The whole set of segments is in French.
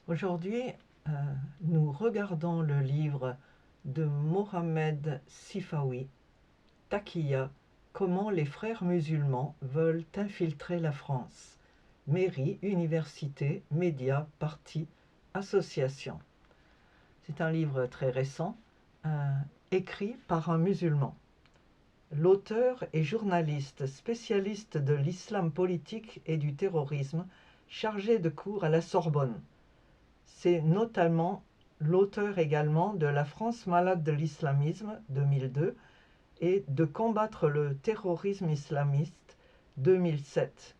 Aujourd'hui, euh, nous regardons le livre de Mohamed Sifawi, Taqiya, comment les frères musulmans veulent infiltrer la France. Mairie, université, médias, partis, associations. C'est un livre très récent, écrit par un musulman. L'auteur est journaliste, spécialiste de l'islam politique et du terrorisme, chargé de cours à la Sorbonne. C'est notamment l'auteur également de La France malade de l'islamisme 2002 et de Combattre le terrorisme islamiste 2007.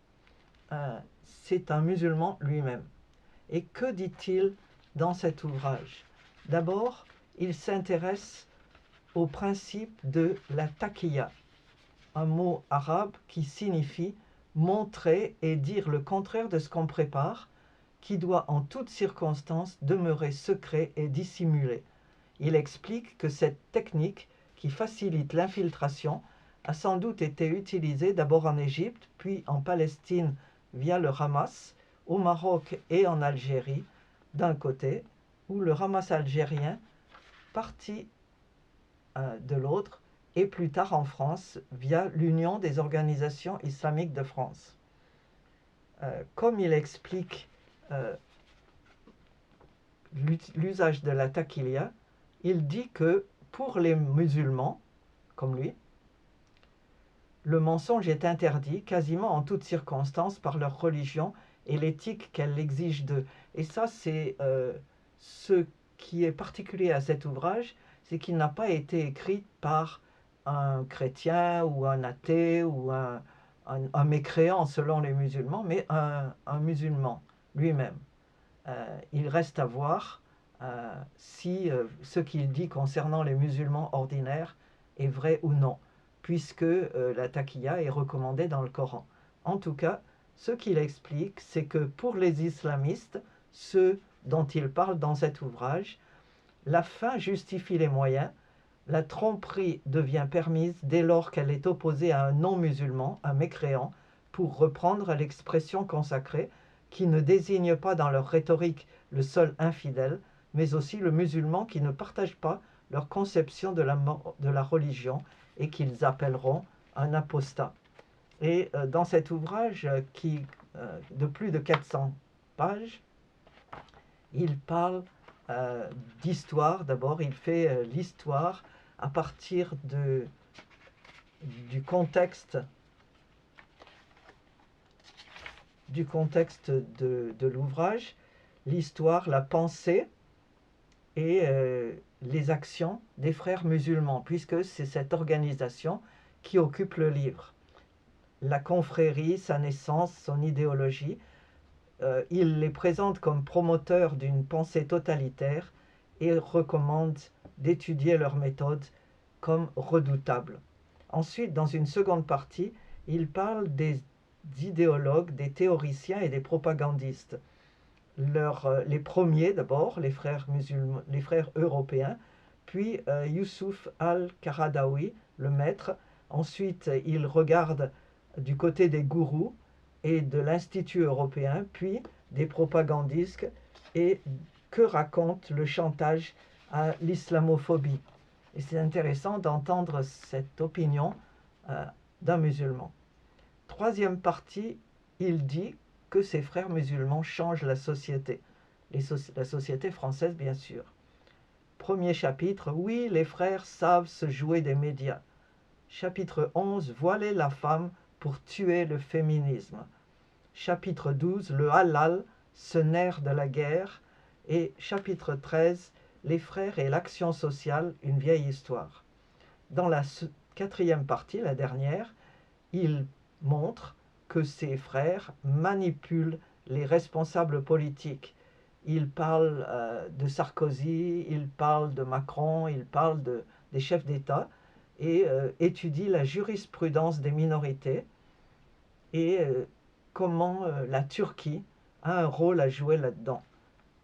C'est un musulman lui-même. Et que dit-il dans cet ouvrage? D'abord, il s'intéresse au principe de la taqiyya, un mot arabe qui signifie montrer et dire le contraire de ce qu'on prépare, qui doit en toutes circonstances demeurer secret et dissimulé. Il explique que cette technique, qui facilite l'infiltration, a sans doute été utilisée d'abord en Égypte, puis en Palestine via le Hamas, au Maroc et en Algérie, d'un côté, où le Hamas algérien partit de l'autre, et plus tard en France, via l'Union des organisations islamiques de France. Comme il explique l'usage de la taqiyya, il dit que pour les musulmans, comme lui, le mensonge est interdit quasiment en toutes circonstances par leur religion et l'éthique qu'elle exige d'eux. Et ça, c'est ce qui est particulier à cet ouvrage, c'est qu'il n'a pas été écrit par un chrétien ou un athée ou un mécréant selon les musulmans, mais un musulman lui-même. Il reste à voir si ce qu'il dit concernant les musulmans ordinaires est vrai ou non, puisque la taqiyya est recommandée dans le Coran. En tout cas, ce qu'il explique, c'est que pour les islamistes, ceux dont il parle dans cet ouvrage, la fin justifie les moyens, la tromperie devient permise dès lors qu'elle est opposée à un non-musulman, un mécréant, pour reprendre l'expression consacrée, qui ne désigne pas dans leur rhétorique le seul infidèle, mais aussi le musulman qui ne partage pas leur conception de la religion et qu'ils appelleront un apostat. Et dans cet ouvrage qui de plus de 400 pages, il parle d'histoire. D'abord, il fait l'histoire à partir du contexte de l'ouvrage, l'histoire, la pensée et les actions des frères musulmans, puisque c'est cette organisation qui occupe le livre. La confrérie, sa naissance, son idéologie, il les présente comme promoteurs d'une pensée totalitaire et recommande d'étudier leurs méthodes comme redoutables. Ensuite, dans une seconde partie, il parle des idéologues, des théoriciens et des propagandistes. Les premiers d'abord, les frères musulmans, les frères européens, puis Youssouf al-Qaradawi, le maître. Ensuite, il regarde du côté des gourous et de l'Institut européen, puis des propagandistes, et que raconte le chantage à l'islamophobie. Et c'est intéressant d'entendre cette opinion d'un musulman. Troisième partie, il dit que ces frères musulmans changent la société. La société française, bien sûr. Premier chapitre, oui, les frères savent se jouer des médias. Chapitre 11, voiler la femme pour tuer le féminisme. Chapitre 12, le halal, ce nerf de la guerre. Et chapitre 13, les frères et l'action sociale, une vieille histoire. Dans la quatrième partie, la dernière, il montre que ces frères manipulent les responsables politiques. Il parle de Sarkozy, il parle de Macron, il parle des chefs d'État et étudie la jurisprudence des minorités et comment la Turquie a un rôle à jouer là-dedans.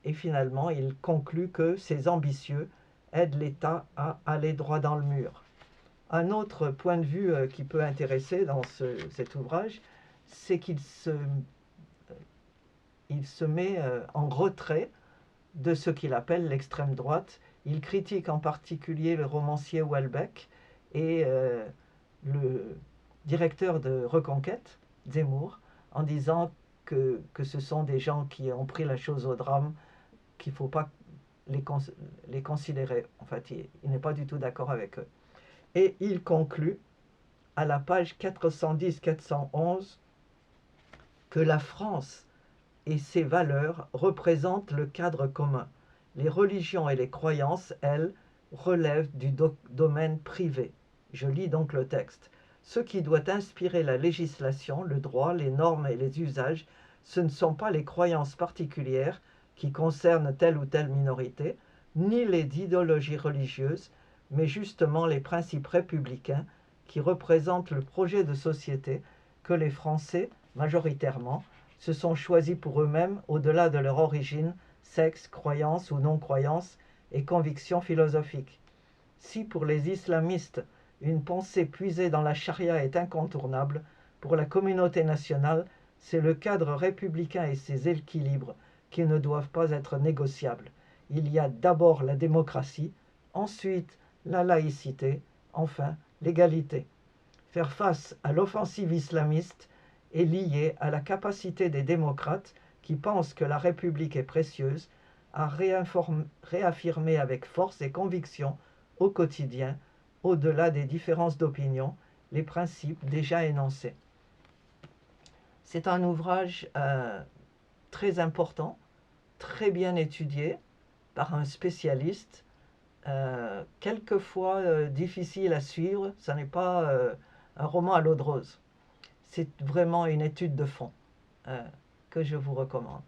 Et finalement, il conclut que ces ambitieux aident l'État à aller droit dans le mur. Un autre point de vue qui peut intéresser dans cet ouvrage, c'est qu'il se met en retrait de ce qu'il appelle l'extrême droite. Il critique en particulier le romancier Houellebecq et le directeur de Reconquête, Zemmour, en disant que ce sont des gens qui ont pris la chose au drame, qu'il ne faut pas les considérer. En fait, il n'est pas du tout d'accord avec eux. Et il conclut à la page 410-411 que la France et ses valeurs représentent le cadre commun. Les religions et les croyances, elles, relèvent du domaine privé. Je lis donc le texte. Ce qui doit inspirer la législation, le droit, les normes et les usages, ce ne sont pas les croyances particulières qui concernent telle ou telle minorité, ni les idéologies religieuses, mais justement les principes républicains qui représentent le projet de société que les Français, majoritairement, se sont choisis pour eux-mêmes au-delà de leur origine, sexe, croyance ou non-croyance et convictions philosophiques. Si pour les islamistes, une pensée puisée dans la charia est incontournable, pour la communauté nationale, c'est le cadre républicain et ses équilibres qui ne doivent pas être négociables. Il y a d'abord la démocratie, ensuite la laïcité, enfin l'égalité. Faire face à l'offensive islamiste est lié à la capacité des démocrates qui pensent que la République est précieuse à réaffirmer avec force et conviction au quotidien, au-delà des différences d'opinion, les principes déjà énoncés. C'est un ouvrage très important, très bien étudié par un spécialiste, quelquefois difficile à suivre. Ce n'est pas un roman à l'eau de rose. C'est vraiment une étude de fond que je vous recommande.